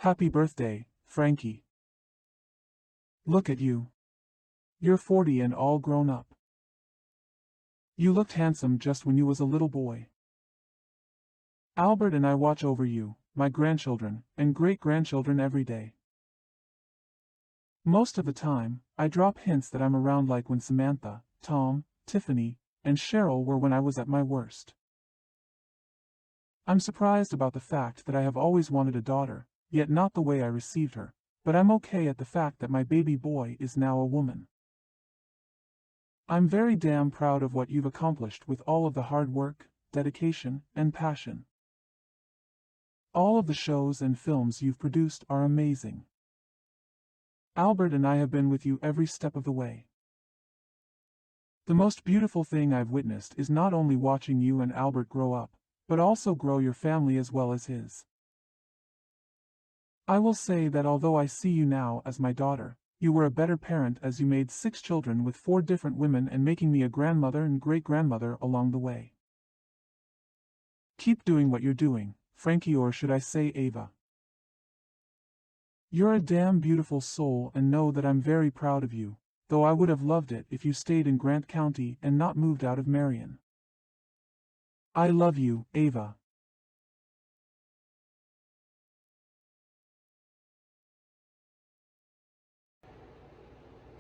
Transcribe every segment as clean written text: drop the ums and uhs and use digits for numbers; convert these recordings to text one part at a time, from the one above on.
Happy birthday, Frankie. Look at you. You're 40 and all grown up. You looked handsome just when you was a little boy. Albert and I watch over you, my grandchildren, and great-grandchildren every day. Most of the time, I drop hints that I'm around like when Samantha, Tom, Tiffany, and Cheryl were when I was at my worst. I'm surprised about the fact that I have always wanted a daughter, yet not the way I received her, but I'm okay at the fact that my baby boy is now a woman. I'm very damn proud of what you've accomplished with all of the hard work, dedication, and passion. All of the shows and films you've produced are amazing. Albert and I have been with you every step of the way. The most beautiful thing I've witnessed is not only watching you and Albert grow up, but also grow your family as well as his. I will say that although I see you now as my daughter, you were a better parent as you made 6 children with 4 different women and making me a grandmother and great-grandmother along the way. Keep doing what you're doing, Frankie, or should I say Ava. You're a damn beautiful soul, and know that I'm very proud of you, though I would have loved it if you stayed in Grant County and not moved out of Marion. I love you, Ava.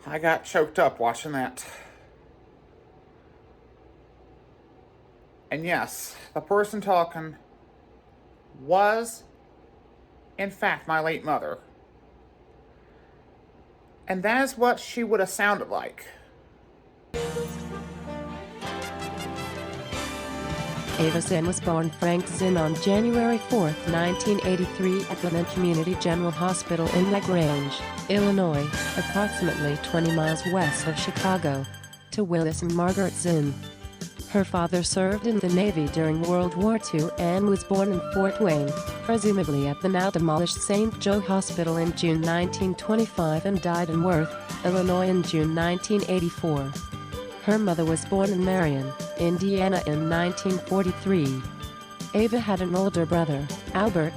I got choked up watching that. And yes, the person talking was, in fact, my late mother. And that is what she would have sounded like. Ava Zinn was born Frank Zinn on January 4, 1983 at Glen Community General Hospital in LaGrange, Illinois, approximately 20 miles west of Chicago, to Willis and Margaret Zinn. Her father served in the Navy during World War II and was born in Fort Wayne, presumably at the now-demolished St. Joe Hospital in June 1925 and died in Worth, Illinois in June 1984. Her mother was born in Marion, Indiana in 1943. Ava had an older brother, Albert.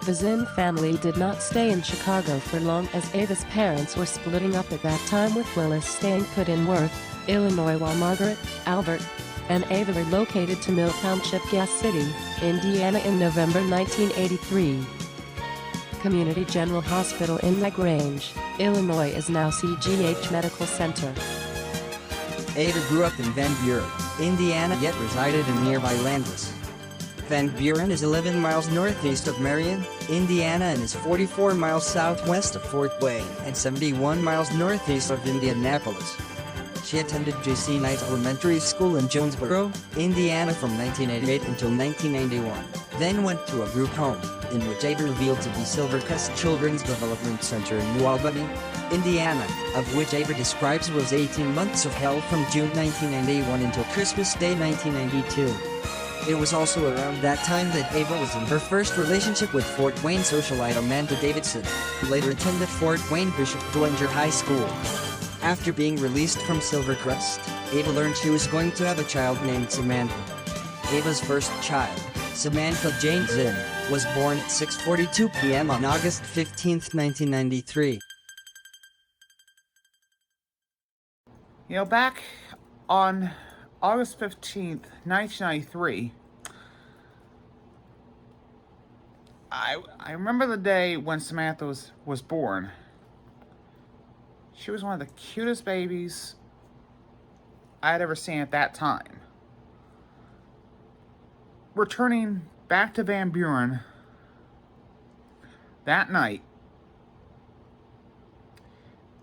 The Zinn family did not stay in Chicago for long as Ava's parents were splitting up at that time, with Willis staying put in Worth, Illinois, while Margaret, Albert, and Ava relocated to Mill Township, Gas City, Indiana in November 1983. Community General Hospital in LaGrange, Illinois is now CGH Medical Center. Ava grew up in Van Buren, Indiana, yet resided in nearby Landis. Van Buren is 11 miles northeast of Marion, Indiana, and is 44 miles southwest of Fort Wayne and 71 miles northeast of Indianapolis. She attended J.C. Knight Elementary School in Jonesboro, Indiana from 1988 until 1991, then went to a group home, in which Ava revealed to be Silvercrest Children's Development Center in New Albany, Indiana, of which Ava describes was 18 months of hell from June 1991 until Christmas Day 1992. It was also around that time that Ava was in her first relationship with Fort Wayne socialite Amanda Davidson, who later attended Fort Wayne Bishop Dwenger High School. After being released from Silvercrest, Ava learned she was going to have a child named Samantha. Ava's first child, Samantha Jane Zinn, was born at 6:42 p.m. on August 15, 1993. You know, back on August 15th, 1993, I remember the day when Samantha was born. She was one of the cutest babies I had ever seen at that time. Returning back to Van Buren that night.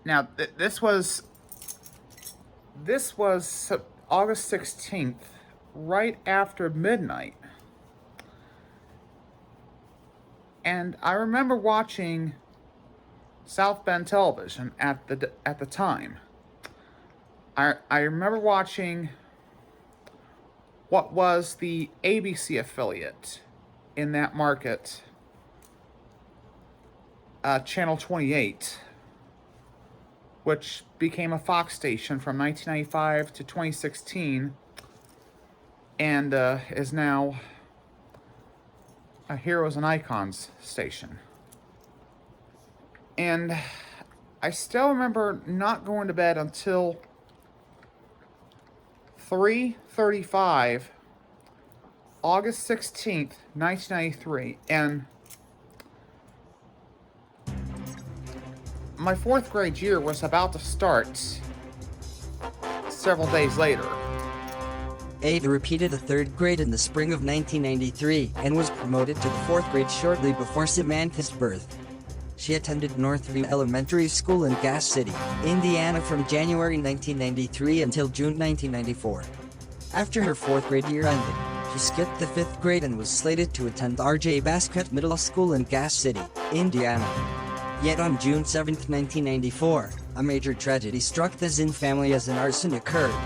Now, this was August 16th, right after midnight. And I remember watching South Bend Television at the time. I remember watching what was the ABC affiliate in that market, Channel 28, which became a Fox station from 1995 to 2016, and is now a Heroes and Icons station. And I still remember not going to bed until 3:35, August 16th, 1993. And my 4th grade year was about to start several days later. Ava repeated the 3rd grade in the spring of 1993 and was promoted to the 4th grade shortly before Samantha's birth. She attended Northview Elementary School in Gas City, Indiana from January 1993 until June 1994. After her 4th grade year ended, she skipped the 5th grade and was slated to attend R.J. Basket Middle School in Gas City, Indiana. Yet on June 7, 1994, a major tragedy struck the Zinn family as an arson occurred.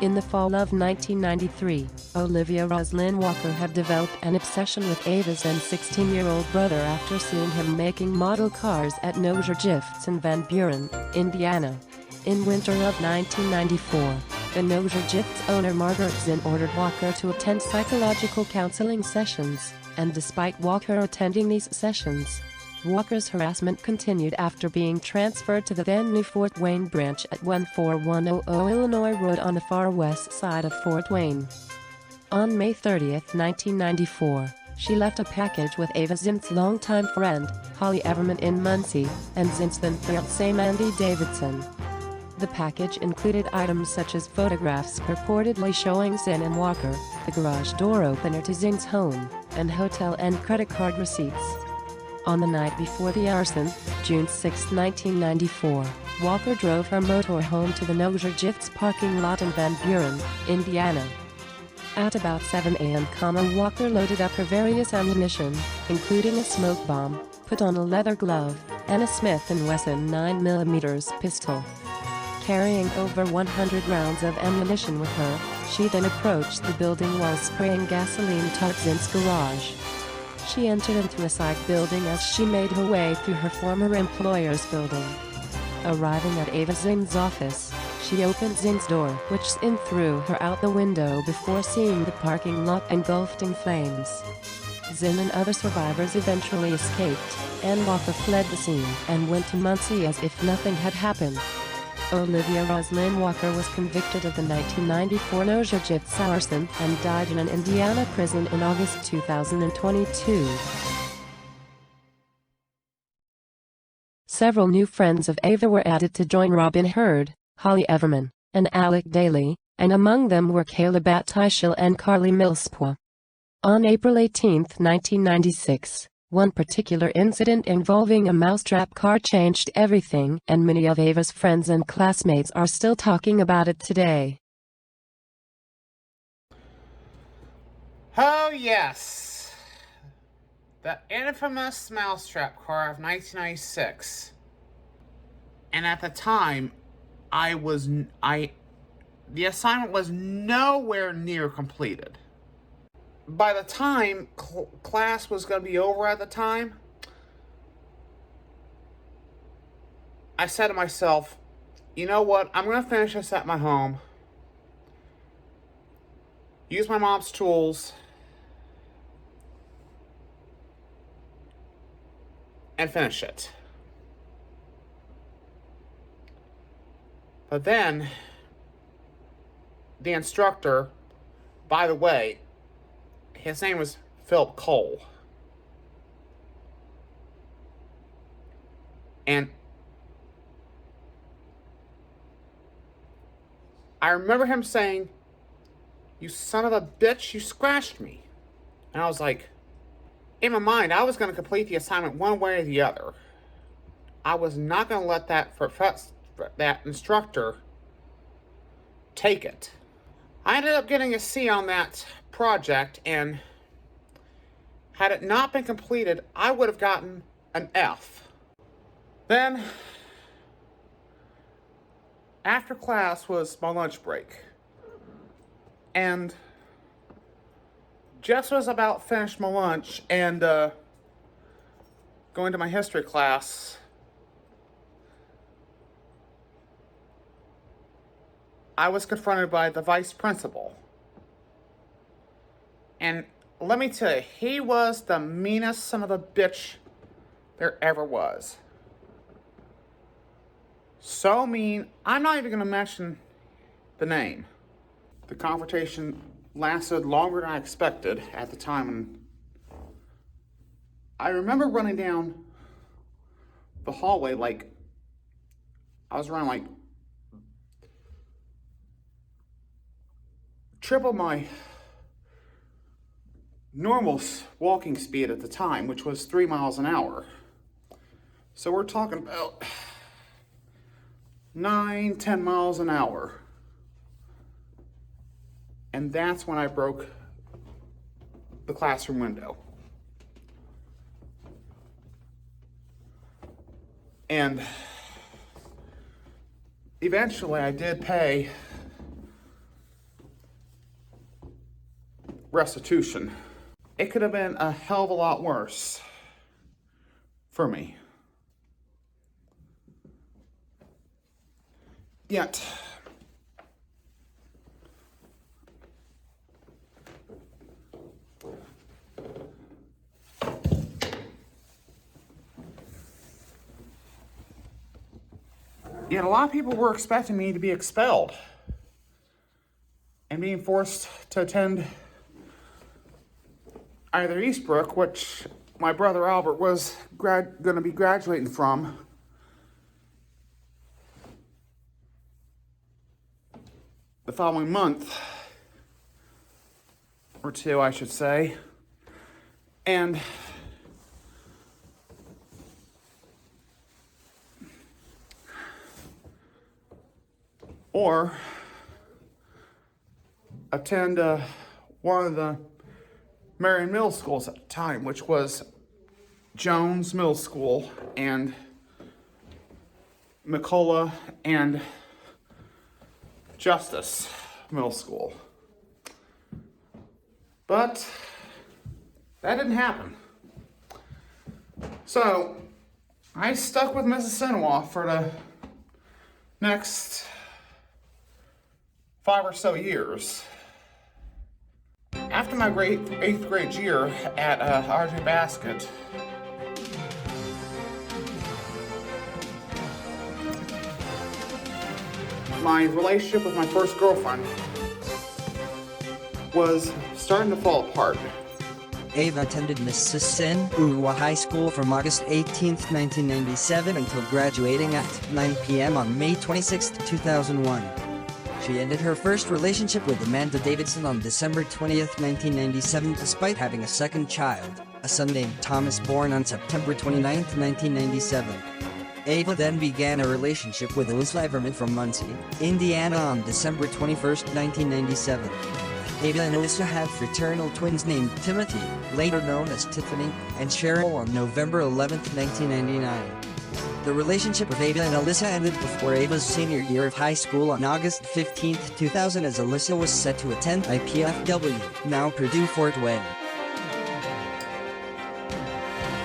In the fall of 1993, Olivia Roslyn Walker had developed an obsession with Ava's then 16-year-old brother after seeing him making model cars at Nozier Gifts in Van Buren, Indiana. In winter of 1994, the Nozier Gifts owner Margaret Zinn ordered Walker to attend psychological counseling sessions, and despite Walker attending these sessions, Walker's harassment continued after being transferred to the then new Fort Wayne branch at 14100 Illinois Road on the far west side of Fort Wayne. On May 30, 1994, she left a package with Ava Zinn's longtime friend, Holly Everman in Muncie, and Zinn's then fiancé Mandy Davidson. The package included items such as photographs purportedly showing Zinn and Walker, the garage door opener to Zinn's home, and hotel and credit card receipts. On the night before the arson, June 6, 1994, Walker drove her motorhome to the Nozier Gifts parking lot in Van Buren, Indiana. At about 7 a.m., Walker loaded up her various ammunition, including a smoke bomb, put on a leather glove, and a Smith & Wesson 9mm pistol. Carrying over 100 rounds of ammunition with her, she then approached the building while spraying gasoline to Zinn's garage. She entered into a side building as she made her way through her former employer's building. Arriving at Ava Zinn's office, she opened Zinn's door, which Zinn threw her out the window before seeing the parking lot engulfed in flames. Zinn and other survivors eventually escaped, and Walker fled the scene and went to Muncie as if nothing had happened. Olivia Roslyn Walker was convicted of the 1994 Nozier Gifts arson and died in an Indiana prison in August 2022. Several new friends of Ava were added to join Robin Hurd, Holly Everman, and Alec Daly, and among them were Kayla Batishil and Carly Millspoe. On April 18, 1996, one particular incident involving a mousetrap car changed everything, and many of Ava's friends and classmates are still talking about it today. Oh yes, the infamous mousetrap car of 1996. And at the time, the assignment was nowhere near completed. By the time class was going to be over at the time, I said to myself, you know what, I'm going to finish this at my home, use my mom's tools, and finish it. But then, the instructor, by the way, his name was Philip Cole. And I remember him saying, "You son of a bitch, you scratched me." And I was like, in my mind, I was going to complete the assignment one way or the other. I was not going to let that instructor take it. I ended up getting a C on that project, and had it not been completed, I would have gotten an F. Then, after class was my lunch break, and just was about finished my lunch and going to my history class, I was confronted by the vice principal. And let me tell you, he was the meanest son of a bitch there ever was. So mean, I'm not even going to mention the name. The confrontation lasted longer than I expected at the time. And I remember running down the hallway like I was running like triple my normal walking speed at the time, which was 3 miles an hour. So we're talking about 9-10 miles an hour. And that's when I broke the classroom window. And eventually I did pay restitution. It could have been a hell of a lot worse for me. Yet, a lot of people were expecting me to be expelled and being forced to attend either Eastbrook, which my brother Albert was going to be graduating from, the following month, or two, I should say, and or attend one of the Marion Middle Schools at the time, which was Jones Middle School and McCullough and Justice Middle School. But that didn't happen. So I stuck with Mrs. Sinowa for the next 5 or so years. After my 8th grade year at RJ Basket, my relationship with my first girlfriend was starting to fall apart. Ava attended Mrs. Sinowa High School from August 18, 1997 until graduating at 9 p.m. on May 26, 2001. She ended her first relationship with Amanda Davidson on December 20, 1997, despite having a second child, a son named Thomas, born on September 29, 1997. Ava then began a relationship with Louis Leverman from Muncie, Indiana on December 21, 1997. Ava and Alyssa had fraternal twins named Timothy, later known as Tiffany, and Cheryl on November 11, 1999. The relationship of Ava and Alyssa ended before Ava's senior year of high school on August 15, 2000, as Alyssa was set to attend IPFW, now Purdue Fort Wayne.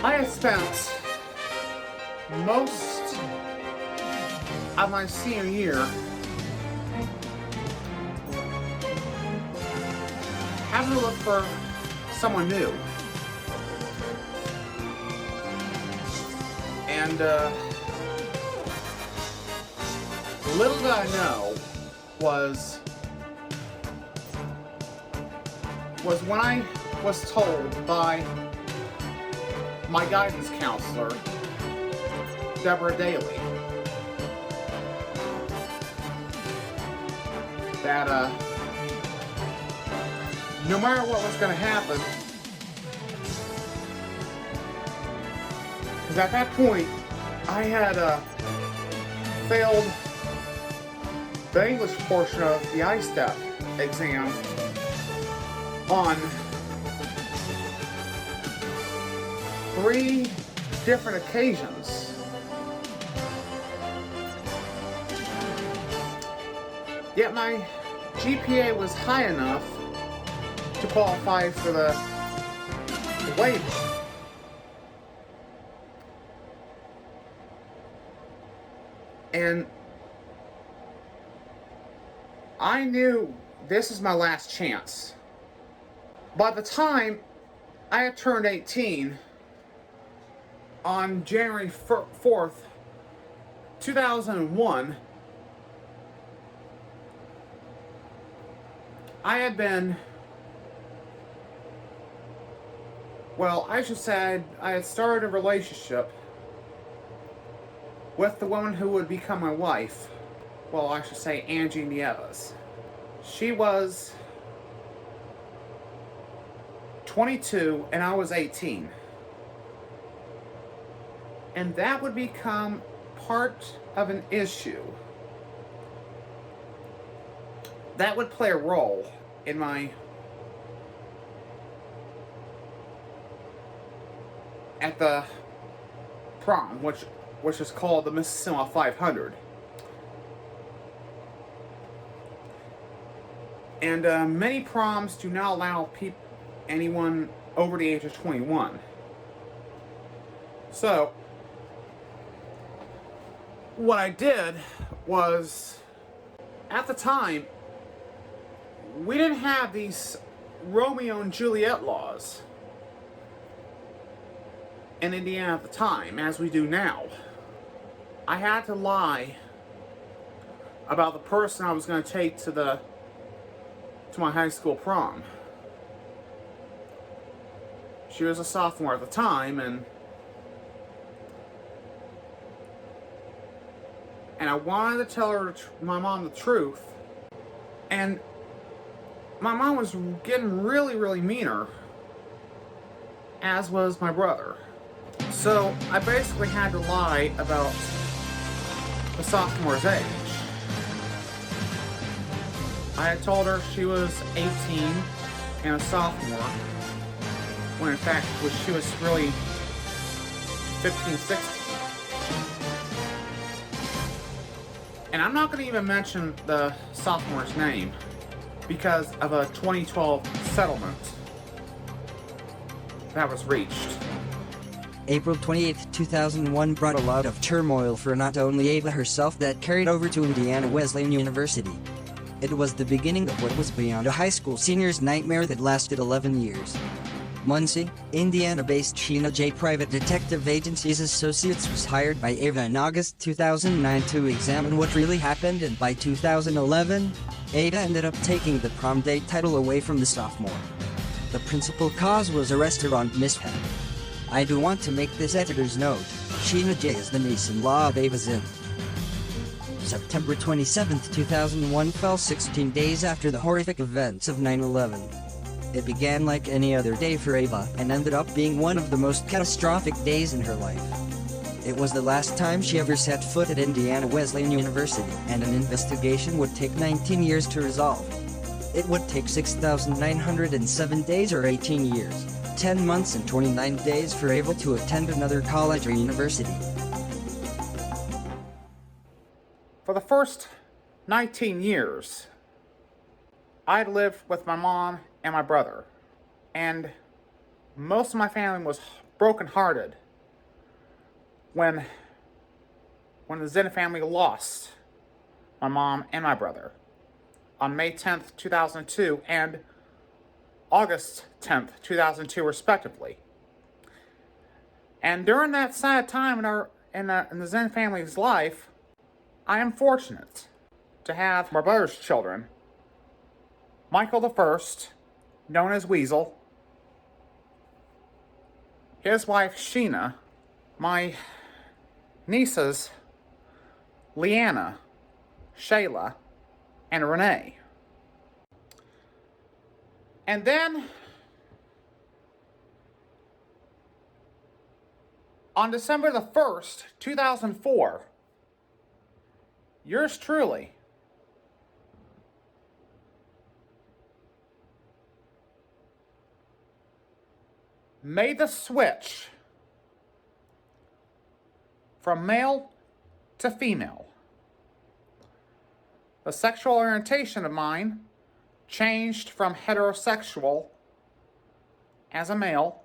I had spent most of my senior year having to look for someone new. And little did I know was when I was told by my guidance counselor, Deborah Daly, that no matter what was going to happen, because at that point I had failed the English portion of the ISTEP exam on 3 different occasions. Yet my GPA was high enough to qualify for the waiver. And I knew this is my last chance. By the time I had turned 18 on January 4th, 2001, I had been, well, I should say I had started a relationship with the woman who would become my wife. Well, I should say Angie Nieves. She was 22 and I was 18. And that would become part of an issue. That would play a role in my at the prom, which is called the Mississauga 500. And many proms do not allow anyone over the age of 21. So, what I did was, at the time, we didn't have these Romeo and Juliet laws in Indiana at the time, as we do now. I had to lie about the person I was going to take to my high school prom. She was a sophomore at the time, and I wanted to tell her, my mom, the truth. And my mom was getting really, really meaner, as was my brother. So I basically had to lie about the sophomore's age. I had told her she was 18 and a sophomore, when in fact she was really 15, 16. And I'm not going to even mention the sophomore's name because of a 2012 settlement that was reached. April 28, 2001 brought a lot of turmoil for not only Ava herself that carried over to Indiana Wesleyan University. It was the beginning of what was beyond a high school senior's nightmare that lasted 11 years. Muncie, Indiana-based Sheena J. Private Detective Agency's associates was hired by Ava in August 2009 to examine what really happened, and by 2011, Ava ended up taking the prom date title away from the sophomore. The principal cause was a restaurant mishap. I do want to make this editor's note: Sheena J. is the niece-in-law of Ava Zinn. September 27, 2001 fell 16 days after the horrific events of 9/11. It began like any other day for Ava and ended up being one of the most catastrophic days in her life. It was the last time she ever set foot at Indiana Wesleyan University, and an investigation would take 19 years to resolve. It would take 6,907 days or 18 years, 10 months and 29 days for Ava to attend another college or university. For the first 19 years, I'd lived with my mom and my brother, and most of my family was brokenhearted when the Zinn family lost my mom and my brother on May 10th, 2002 and August 10th, 2002 respectively. And during that sad time in the Zinn family's life, I am fortunate to have my brother's children, Michael the First, known as Weasel, his wife Sheena, my nieces Leanna, Shayla, and Renee. And then on December the 1st, 2004, yours truly made the switch from male to female. The sexual orientation of mine changed from heterosexual as a male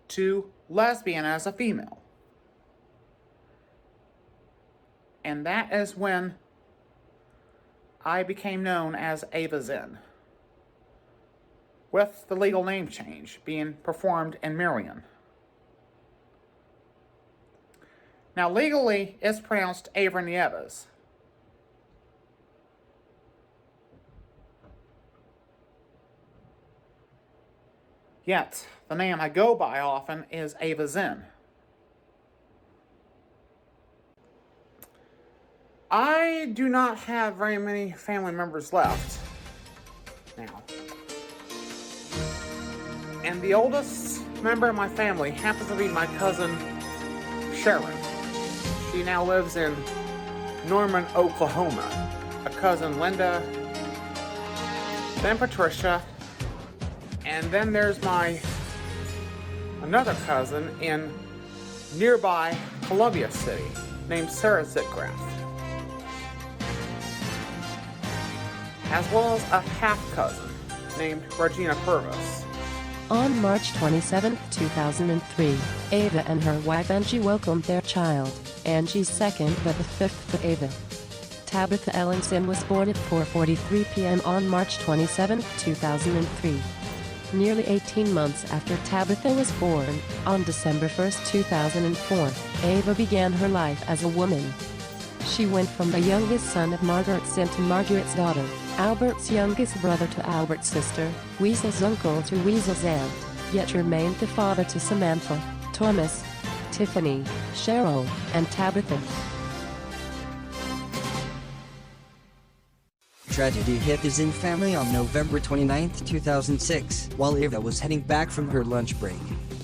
to lesbian as a female. And that is when I became known as Ava Zinn, with the legal name change being performed in Marion. Now, legally, it's pronounced Ava Nieves. Yet, the name I go by often is Ava Zen. I do not have very many family members left now. And the oldest member of my family happens to be my cousin Sharon. She now lives in Norman, Oklahoma. A cousin Linda, then Patricia, and then there's another cousin in nearby Columbia City named Sarah Zitgraff, as well as a half-cousin named Regina Purvis. On March 27, 2003, Ava and her wife Angie welcomed their child, Angie's second but the fifth for Ava. Tabitha Ellen Sim was born at 4:43 p.m. on March 27, 2003. Nearly 18 months after Tabitha was born, on December 1, 2004, Ava began her life as a woman. She went from the youngest son of Margaret Sim to Margaret's daughter, Albert's youngest brother to Albert's sister, Weasel's uncle to Weasel's aunt, yet remained the father to Samantha, Thomas, Tiffany, Cheryl, and Tabitha. Tragedy hit the Zinn family on November 29, 2006, while Ava was heading back from her lunch break.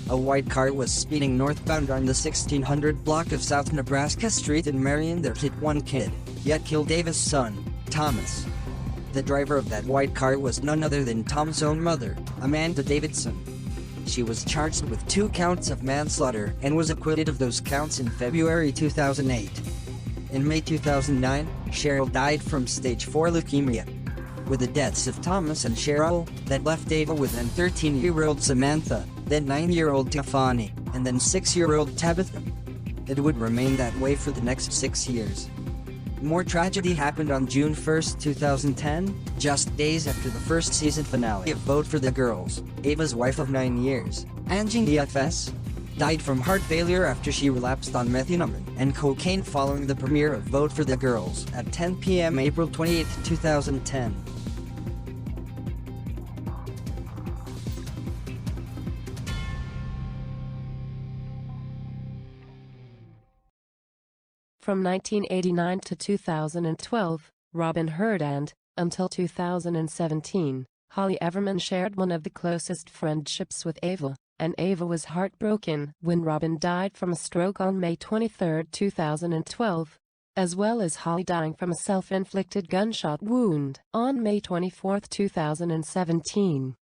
A white car was speeding northbound on the 1600 block of South Nebraska Street in Marion that hit one kid, yet killed Ava's son, Thomas. The driver of that white car was none other than Tom's own mother, Amanda Davidson. She was charged with 2 counts of manslaughter and was acquitted of those counts in February 2008. In May 2009, Cheryl died from stage 4 leukemia. With the deaths of Thomas and Cheryl, that left Ava with then 13-year-old Samantha, then 9-year-old Tiffany, and then 6-year-old Tabitha. It would remain that way for the next 6 years. More tragedy happened on June 1, 2010, just days after the first season finale of Vote for the Girls. Ava's wife of 9 years, Angie Nieves, died from heart failure after she relapsed on methadone and cocaine following the premiere of Vote for the Girls at 10 p.m. April 28, 2010. From 1989 to 2012, Robin Herd and, until 2017, Holly Everman shared one of the closest friendships with Ava, and Ava was heartbroken when Robin died from a stroke on May 23, 2012, as well as Holly dying from a self-inflicted gunshot wound on May 24, 2017.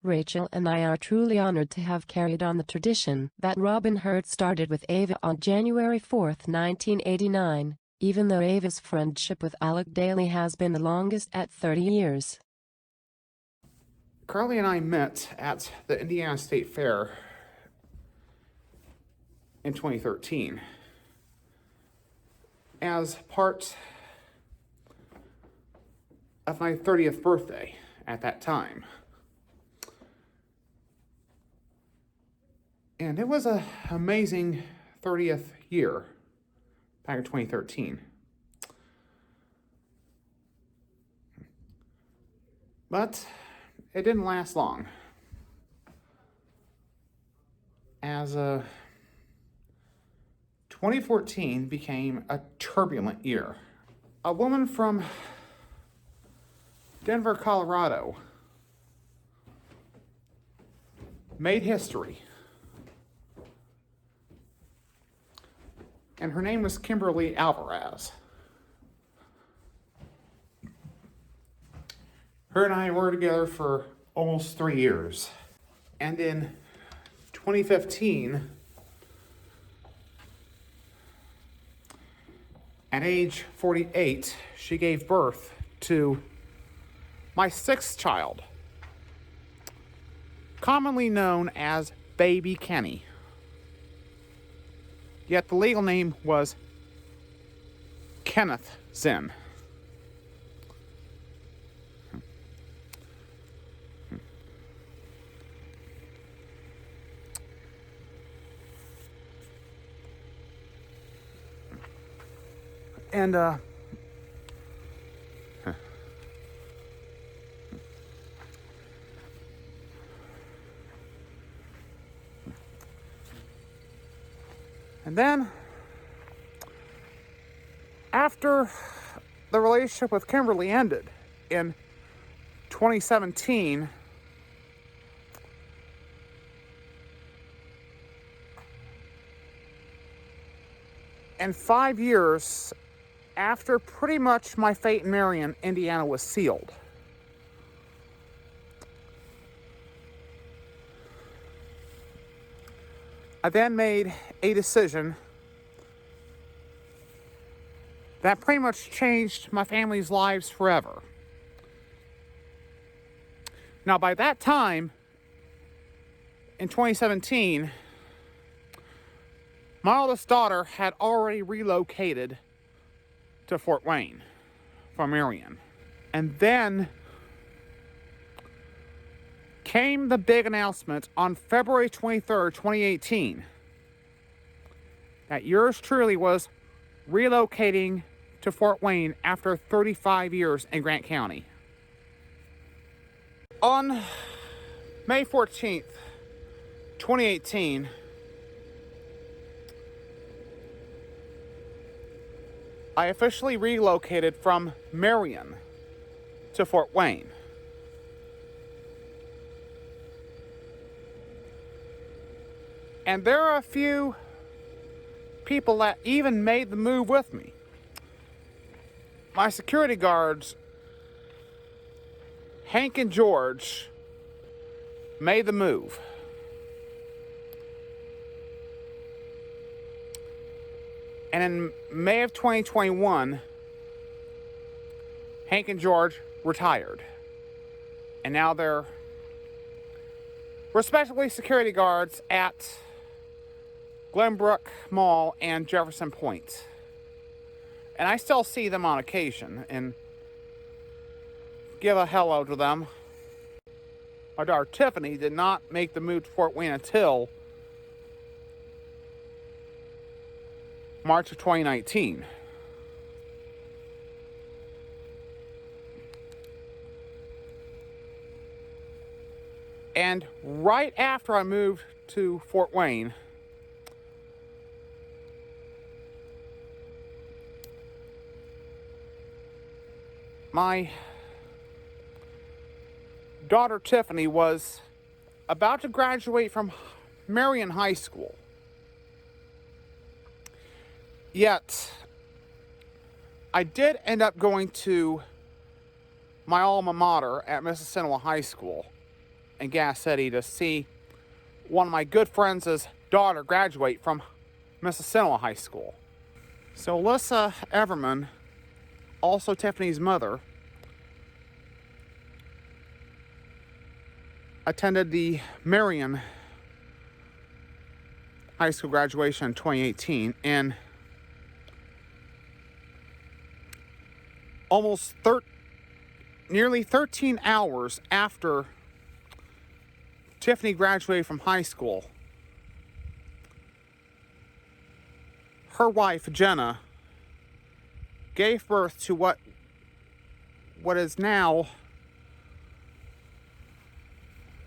Rachel and I are truly honored to have carried on the tradition that Robin Herd started with Ava on January 4, 1989, even though Ava's friendship with Alec Daly has been the longest at 30 years. Carly and I met at the Indiana State Fair in 2013 as part of my 30th birthday at that time. And it was an amazing 30th year back in 2013. But it didn't last long, as 2014 became a turbulent year. A woman from Denver, Colorado made history, and her name was Kimberly Alvarez. Her and I were together for almost 3 years. And in 2015, at age 48, she gave birth to my 6th child, commonly known as Baby Kenny. Yet the legal name was Kenneth Zinn. And, and then, after the relationship with Kimberly ended in 2017, and 5 years after pretty much my fate in Marion, Indiana was sealed. I then made a decision that pretty much changed my family's lives forever. Now, by that time, in 2017, my oldest daughter had already relocated to Fort Wayne from Marion. And then came the big announcement on February 23rd, 2018, that yours truly was relocating to Fort Wayne after 35 years in Grant County. On May 14th, 2018, I officially relocated from Marion to Fort Wayne. And there are a few people that even made the move with me. My security guards, Hank and George, made the move. And in May of 2021, Hank and George retired. And now they're respectively security guards at Glenbrook Mall and Jefferson Point. And I still see them on occasion and give a hello to them. My daughter Tiffany did not make the move to Fort Wayne until March of 2019. And right after I moved to Fort Wayne, my daughter Tiffany was about to graduate from Marion High School. Yet, I did end up going to my alma mater at Mississinawa High School in Gas City to see one of my good friends' daughter graduate from Mississinawa High School. So Alyssa Everman, also Tiffany's mother, attended the Marion High School graduation in 2018, and nearly 13 hours after Tiffany graduated from high school, her wife, Jenna, gave birth to what is now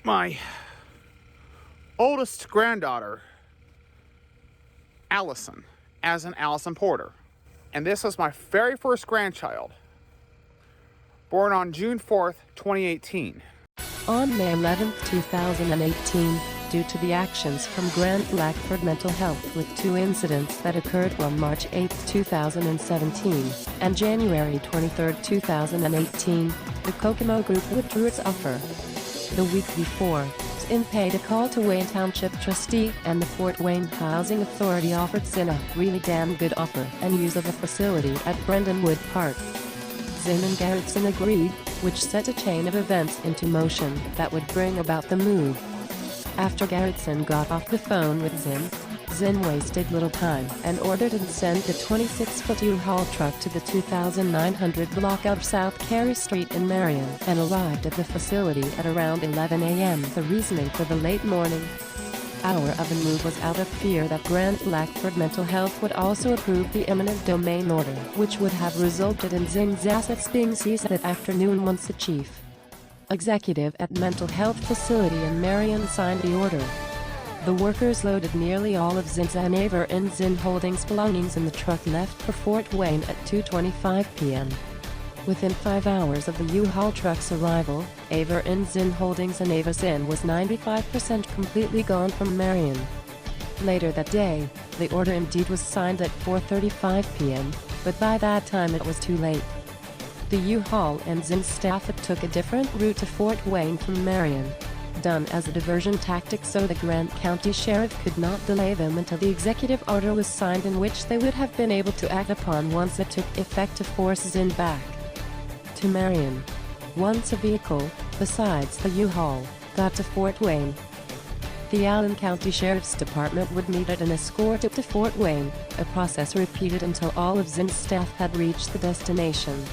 my oldest granddaughter, Allison, as an Allison Porter. And this was my very first grandchild, born on June 4th, 2018. On May 11, 2018, due to the actions from Grant Blackford Mental Health with two incidents that occurred on March 8, 2017, and January 23, 2018, the Kokomo Group withdrew its offer. The week before, Zinn paid a call to Wayne Township trustee, and the Fort Wayne Housing Authority offered Zinn a really damn good offer and use of a facility at Brendanwood Park. Zinn and Garrettson agreed, which set a chain of events into motion that would bring about the move. After Garrettson got off the phone with Zinn wasted little time and ordered and sent the 26-foot U-Haul truck to the 2900 block of South Carey Street in Marion and arrived at the facility at around 11 a.m. The reasoning for the late morning hour of the move was out of fear that Grant Blackford Mental Health would also approve the eminent domain order, which would have resulted in Zinn's assets being seized that afternoon once the chief executive at Mental Health Facility in Marion signed the order. The workers loaded nearly all of Zinn's and Aver and Zinn Holdings belongings in the truck left for Fort Wayne at 2:25 p.m. Within 5 hours of the U-Haul truck's arrival, Aver and Zinn Holdings and Ava Zinn was 95% completely gone from Marion. Later that day, the order indeed was signed at 4:35 p.m., but by that time it was too late. The U-Haul and Zinn staff took a different route to Fort Wayne from Marion, done as a diversion tactic so the Grant County Sheriff could not delay them until the executive order was signed, in which they would have been able to act upon once it took effect to force Zinn back to Marion. Once a vehicle, besides the U-Haul, got to Fort Wayne, the Allen County Sheriff's Department would need it and escort it to Fort Wayne, a process repeated until all of Zinn's staff had reached the destination.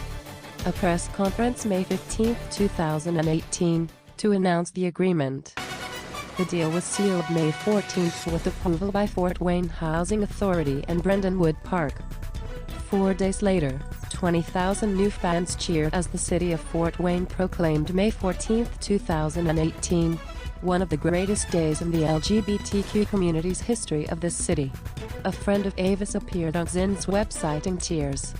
A press conference May 15, 2018, to announce the agreement. The deal was sealed May 14th with approval by Fort Wayne Housing Authority and Brendan Wood Park. 4 days later, 20,000 new fans cheered as the city of Fort Wayne proclaimed May 14, 2018, one of the greatest days in the LGBTQ community's history of this city. A friend of Ava's appeared on Zinn's website in tears.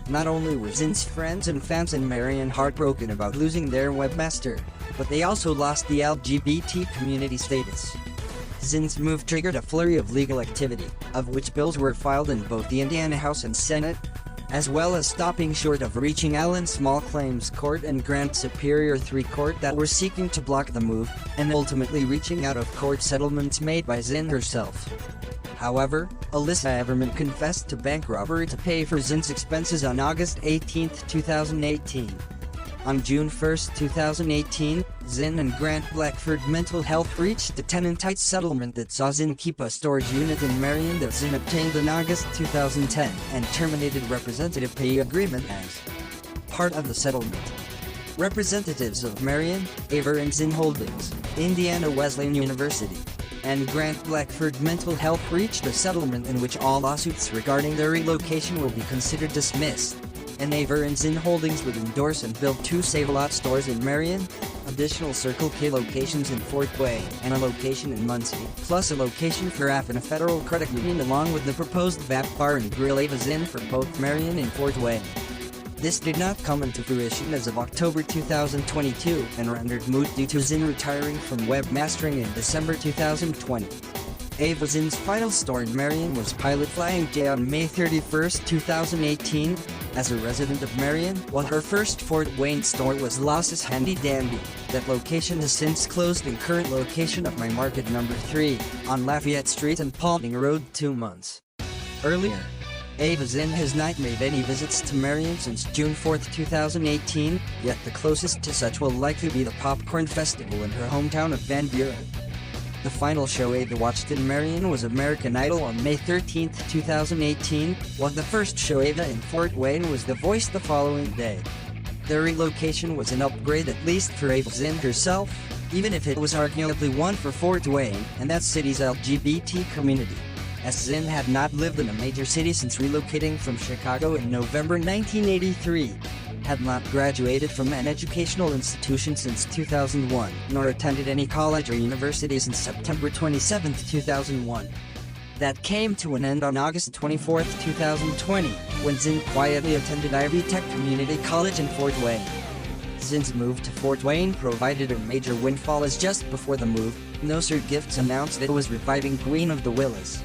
Not only were Zinn's friends and fans in Marion heartbroken about losing their webmaster, but they also lost the LGBT community status. Zinn's move triggered a flurry of legal activity, of which bills were filed in both the Indiana House and Senate, as well as stopping short of reaching Allen Small Claims Court and Grant Superior III Court that were seeking to block the move, and ultimately reaching out-of-court settlements made by Zinn herself. However, Alyssa Everman confessed to bank robbery to pay for Zinn's expenses on August 18, 2018. On June 1, 2018, Zinn and Grant Blackford Mental Health reached a tenant-tight settlement that saw Zinn keep a storage unit in Marion that Zinn obtained in August 2010 and terminated representative pay agreement as part of the settlement. Representatives of Marion, Aver and Zinn Holdings, Indiana Wesleyan University, and Grant Blackford Mental Health reached a settlement in which all lawsuits regarding their relocation will be considered dismissed, and Aver and Zinn Holdings would endorse and build 2 Save-A-Lot stores in Marion, additional Circle K locations in Fort Wayne, and a location in Muncie, plus a location for AF and a Federal Credit Union, along with the proposed VAP Bar and Grill Ava Zinn for both Marion and Fort Wayne. This did not come into fruition as of October 2022 and rendered moot due to Zinn retiring from webmastering in December 2020. Ava Zinn's final store in Marion was Pilot Flying J on May 31, 2018, as a resident of Marion, while her first Fort Wayne store was Loss's Handy Dandy. That location has since closed, and current location of My Market No. 3, on Lafayette Street and Paulding Road 2 months earlier. Ava Zinn has not made any visits to Marion since June 4, 2018, yet the closest to such will likely be the Popcorn Festival in her hometown of Van Buren. The final show Ava watched in Marion was American Idol on May 13, 2018, while the first show Ava in Fort Wayne was The Voice the following day. Their relocation was an upgrade, at least for Ava Zinn herself, even if it was arguably one for Fort Wayne and that city's LGBT community, as Zinn had not lived in a major city since relocating from Chicago in November 1983, had not graduated from an educational institution since 2001, nor attended any college or university since September 27, 2001. That came to an end on August 24, 2020, when Zinn quietly attended Ivy Tech Community College in Fort Wayne. Zinn's move to Fort Wayne provided a major windfall, as just before the move, No Sir Gifts announced it was reviving Queen of the Willis.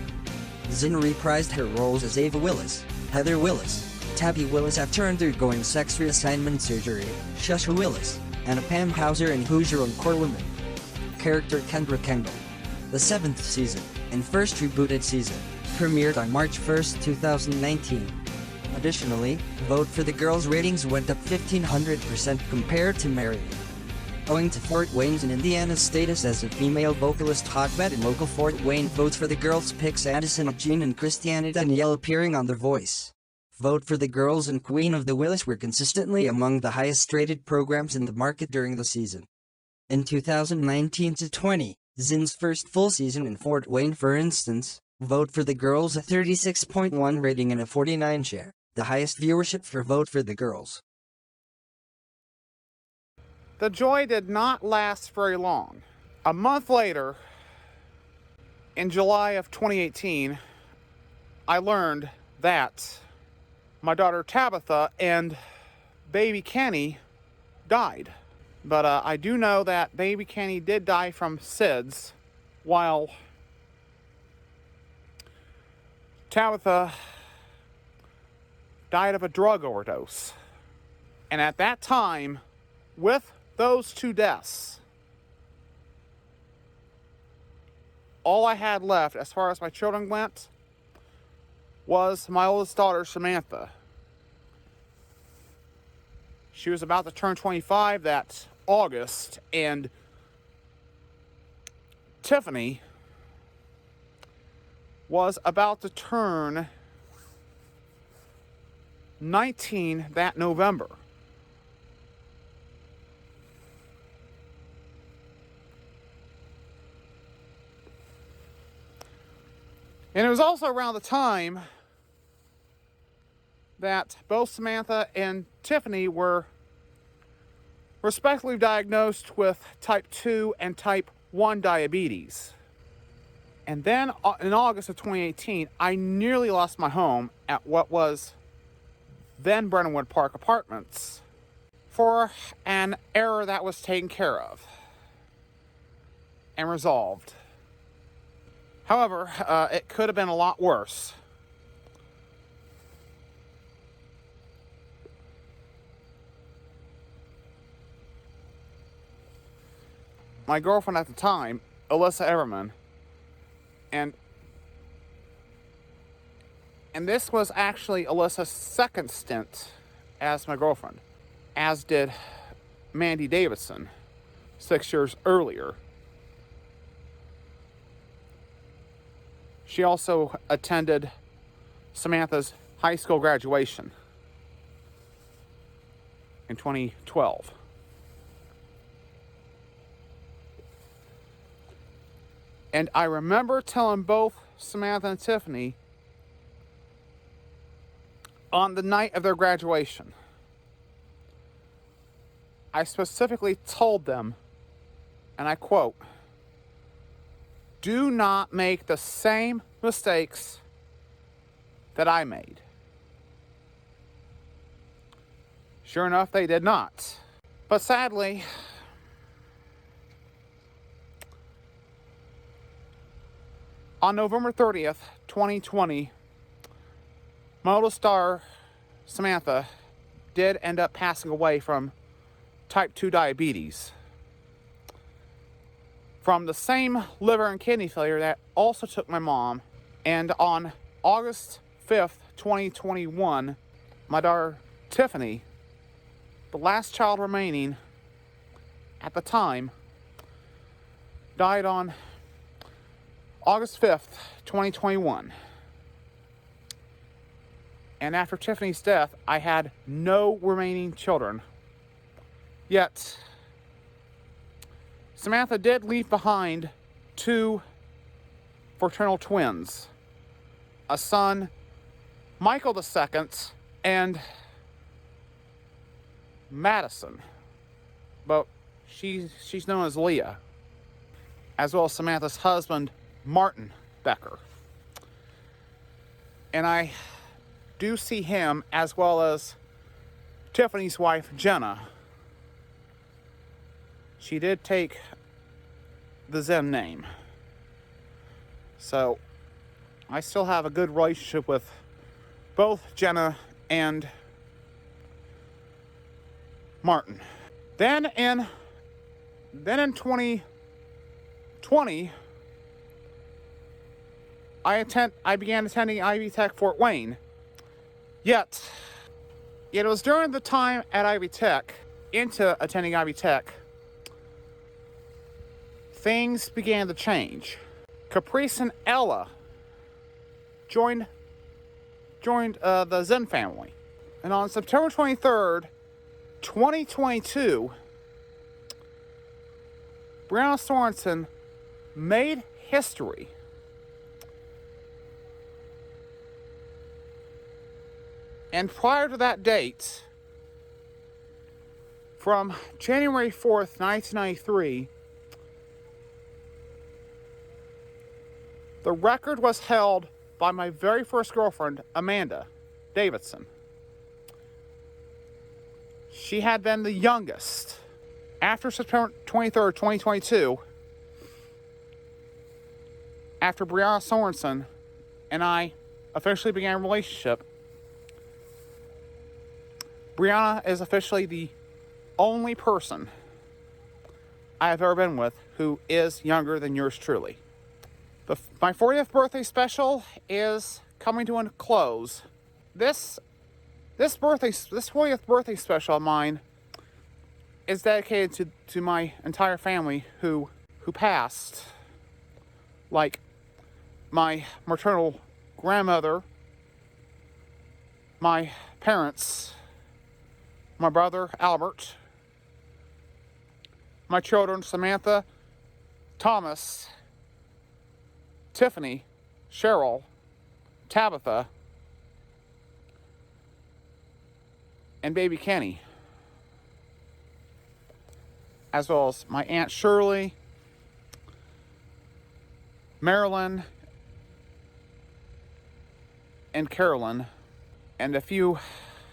Zinn reprised her roles as Ava Willis, Heather Willis, Tabby Willis after undergoing sex reassignment surgery, Shusha Willis, and Pam Hauser in Hoosier and Corwoman. Character Kendra Kendall. The 7th season, and first rebooted season, premiered on March 1, 2019. Additionally, Vote for the Girls ratings went up 1,500% compared to Marion. Owing to Fort Wayne's and Indiana's status as a female vocalist hotbed in local Fort Wayne, Vote for the Girls picks Addison Jean and Christiana Danielle appearing on The Voice. Vote for the Girls and Queen of the Willis were consistently among the highest rated programs in the market during the season. In 2019-20, Zinn's first full season in Fort Wayne, for instance, Vote for the Girls a 36.1 rating and a 49 share, the highest viewership for Vote for the Girls. The joy did not last very long. A month later, in July of 2018, I learned that my daughter Tabitha and baby Kenny died. But I do know that baby Kenny did die from SIDS, while Tabitha died of a drug overdose. And at that time, with those two deaths, all I had left as far as my children went was my oldest daughter, Samantha. She was about to turn 25 that August, and Tiffany was about to turn 19 that November. And it was also around the time that both Samantha and Tiffany were respectively diagnosed with type 2 and type 1 diabetes. And then in August of 2018, I nearly lost my home at what was then Brennanwood Park Apartments for an error that was taken care of and resolved. However, it could have been a lot worse. My girlfriend at the time, Alyssa Everman, and this was actually Alyssa's second stint as my girlfriend, as did Mandy Davidson 6 years earlier. She also attended Samantha's high school graduation in 2012. And I remember telling both Samantha and Tiffany on the night of their graduation, I specifically told them, and I quote, "Do not make the same mistakes that I made." Sure enough, they did not. But sadly, on November 30th, 2020, my oldest daughter, Samantha, did end up passing away from type 2 diabetes, from the same liver and kidney failure that also took my mom. And on August 5th, 2021, my daughter Tiffany, the last child remaining at the time, died on August 5th, 2021. And after Tiffany's death, I had no remaining children. Yet, Samantha did leave behind two fraternal twins, a son, Michael II, and Madison, but she's known as Leah, as well as Samantha's husband, Martin Becker. And I do see him, as well as Tiffany's wife, Jenna. She did take the Zinn name. So I still have a good relationship with both Jenna and Martin. Then in 2020, I began attending Ivy Tech Fort Wayne. Yet it was during the time at Ivy Tech, into attending Ivy Tech, things began to change. Caprice and Ella joined the Zinn family. And on September 23rd, 2022, Brianna Sorensen made history. And prior to that date, from January 4th, 1993, the record was held by my very first girlfriend, Amanda Davidson. She had been the youngest. After September 23rd, 2022, after Brianna Sorensen and I officially began a relationship, Brianna is officially the only person I have ever been with who is younger than yours truly. My 40th birthday special is coming to a close. This 40th birthday special of mine is dedicated to my entire family who passed, like my maternal grandmother, my parents, my brother Albert, my children Samantha, Thomas, Tiffany, Cheryl, Tabitha, and baby Kenny, as well as my Aunt Shirley, Marilyn, and Carolyn, and a few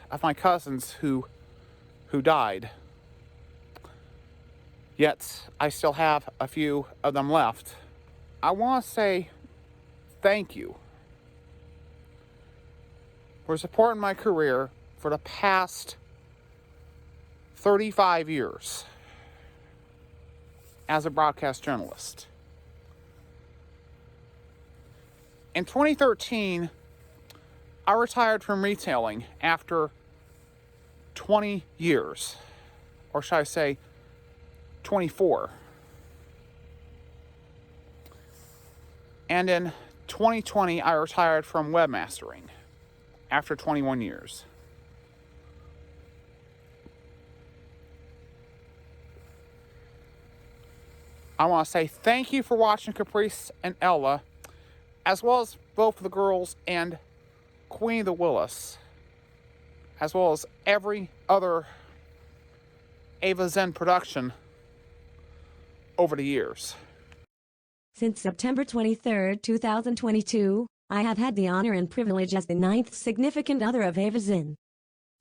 of my cousins who died. Yet, I still have a few of them left. I want to say thank you for supporting my career for the past 35 years as a broadcast journalist. In 2013, I retired from retailing after 20 years, or should I say 24. And in 2020, I retired from webmastering after 21 years. I want to say thank you for watching Caprice and Ella, as well as both the girls and Queen of the Willis, as well as every other Ava Zen production over the years. Since September 23, 2022, I have had the honor and privilege as the 9th significant other of Ava Zen.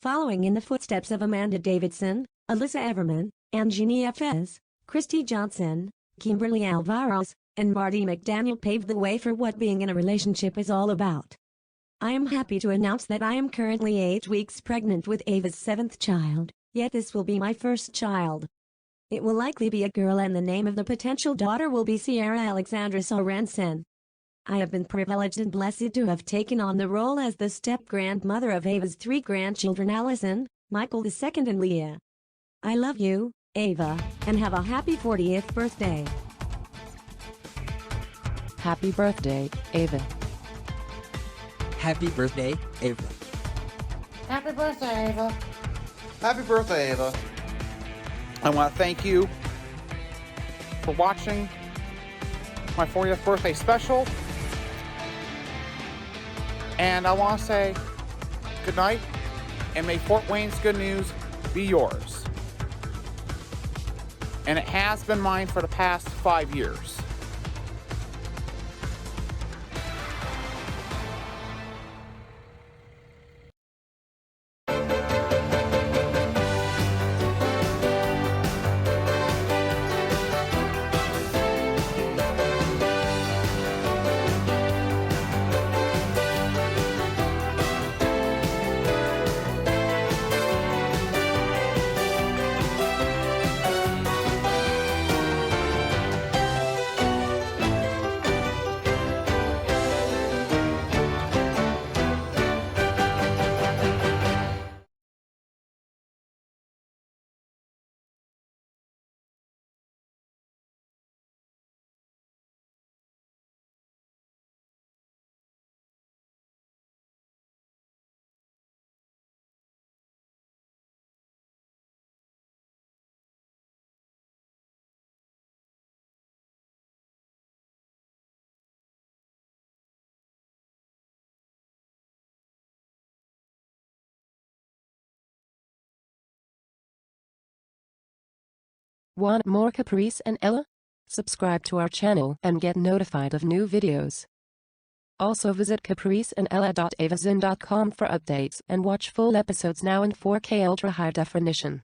Following in the footsteps of Amanda Davidson, Alyssa Everman, Anjani Fez, Christy Johnson, Kimberly Alvarez, and Marty McDaniel paved the way for what being in a relationship is all about. I am happy to announce that I am currently 8 weeks pregnant with Ava's 7th child, yet this will be my first child. It will likely be a girl, and the name of the potential daughter will be Sierra Alexandra Sorensen. I have been privileged and blessed to have taken on the role as the step-grandmother of Ava's 3 grandchildren, Allison, Michael II, and Leah. I love you, Ava, and have a happy 40th birthday. Happy birthday, Ava. Happy birthday, Ava. Happy birthday, Ava. Happy birthday, Ava. I want to thank you for watching my 40th birthday special. And I want to say good night, and may Fort Wayne's good news be yours. And it has been mine for the past 5 years. Want more Caprice and Ella? Subscribe to our channel and get notified of new videos. Also visit capriceandella.avazin.com for updates and watch full episodes now in 4K ultra high definition.